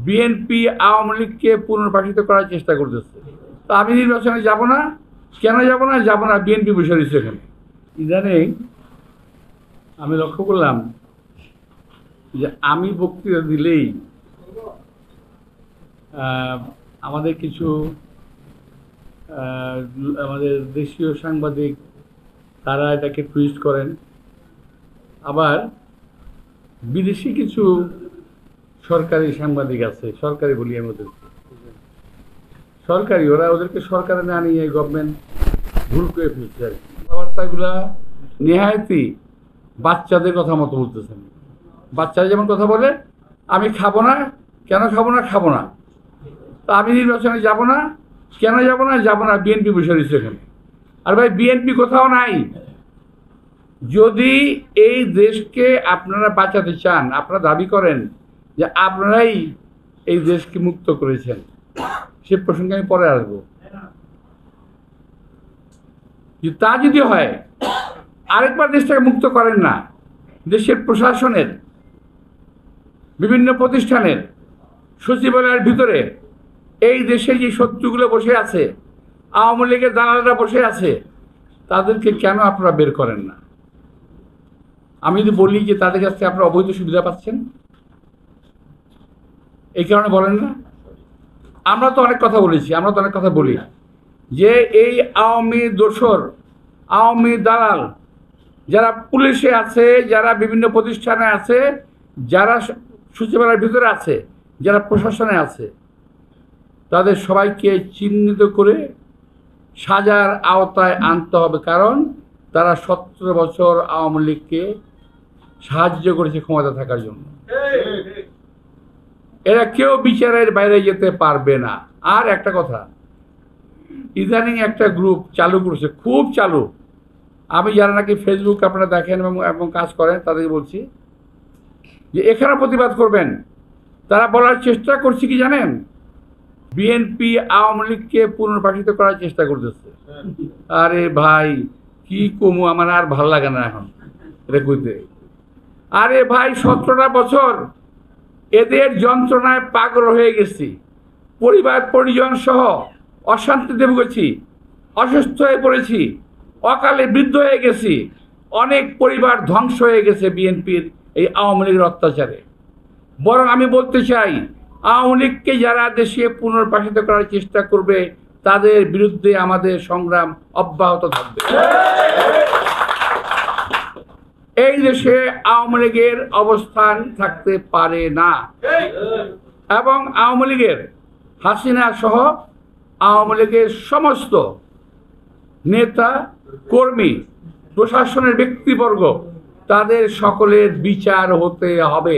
BNP Awami লীগকে পুনর্বাসিত করার চেষ্টা করতেছে। তো আমি নির্বাচনে যাব না। কেন যাব না, বিএনপি বসে রয়েছে এখানে। ইদানিং আমি লক্ষ্য করলাম যে আমি বক্তৃতা দিলেই আমাদের কিছু আমাদের দেশীয় সাংবাদিক তারা এটাকে টুইস্ট করেন, আবার বিদেশি কিছু সরকারি সাংবাদিক আছে, সরকারি বলি আমি ওদেরকে, সরকারি, ওরা ওদেরকে সরকারে না নিয়ে গভর্নমেন্ট ভুল করে ফেলছে আর কি। কথাবার্তাগুলা নেহায়তি বাচ্চাদের কথা মতো বলতেছেন। বাচ্চারা যেমন কথা বলে, আমি খাবো না, কেন খাবো না, তা আমি নির্বাচনে যাব না। কেন যাব না, বিএনপি বসে রয়েছে এখানে। আর ভাই, বিএনপি কোথাও নাই। যদি এই দেশকে আপনারা বাঁচাতে চান, আপনারা দাবি করেন যে আপনারাই এই দেশকে মুক্ত করেছেন, সে প্রসঙ্গে আমি পরে আসবো। তা যদি হয়, আরেকবার দেশটাকে মুক্ত করেন না। দেশের প্রশাসনের বিভিন্ন প্রতিষ্ঠানের সচিবালয়ের ভিতরে এই দেশে যে শত্রুগুলো বসে আছে, আওয়ামী লীগের দালালরা বসে আছে, তাদেরকে কেন আপনারা বের করেন না? আমি যদি বলি যে তাদের কাছ থেকে আপনারা অবৈধ সুবিধা পাচ্ছেন, এই কারণে বলেন না? আমরা তো অনেক কথা বলেছি, আমরা তো অনেক কথা বলি যে এই আওয়ামী দোসর, আওয়ামী দালাল যারা পুলিশে আছে, যারা বিভিন্ন প্রতিষ্ঠানে আছে, যারা সচিবালয়ের ভিতরে আছে, যারা প্রশাসনে আছে, তাদের সবাইকে চিহ্নিত করে সাজার আওতায় আনতে হবে। কারণ তারা 17 বছর আওয়ামী লীগকে সাহায্য করেছে ক্ষমতা থাকার জন্য। এরা কেউ বিচারের বাইরে যেতে পারবে না। আর একটা কথা, ইদানিং একটা গ্রুপ চালু করেছে, খুব চালু। আমি যারা নাকি ফেসবুক আপনারা দেখেন এবং কাজ করেন, তাদেরকে বলছি যে এখানে প্রতিবাদ করবেন। তারা বলার চেষ্টা করছে কি জানেন, বিএনপি আওয়ামী লীগকে পুনর্বাসিত করার চেষ্টা করতেছে। আরে ভাই, কি কমু, আমার আর ভালো লাগে না এখন এটা কইতে। আরে ভাই, 17টা বছর এদের যন্ত্রণায় পাগল হয়ে গেছি, পরিবার পরিজন সহ অশান্তিতে ভুগেছি, অসুস্থ হয়ে পড়েছি, অকালে বৃদ্ধ হয়ে গেছি, অনেক পরিবার ধ্বংস হয়ে গেছে বিএনপির এই আওয়ামী লীগের অত্যাচারে। বরং আমি বলতে চাই, আওয়ামী লীগকে যারা দেশে পুনর্বাসিত করার চেষ্টা করবে, তাদের বিরুদ্ধে আমাদের সংগ্রাম অব্যাহত থাকবে। এই দেশে আওয়ামী লীগের অবস্থান থাকতে পারে না, এবং আওয়ামী লীগের হাসিনা সহ আওয়ামী লীগের সমস্ত নেতা কর্মী, প্রশাসনের ব্যক্তিবর্গ, তাদের সকলের বিচার হতে হবে।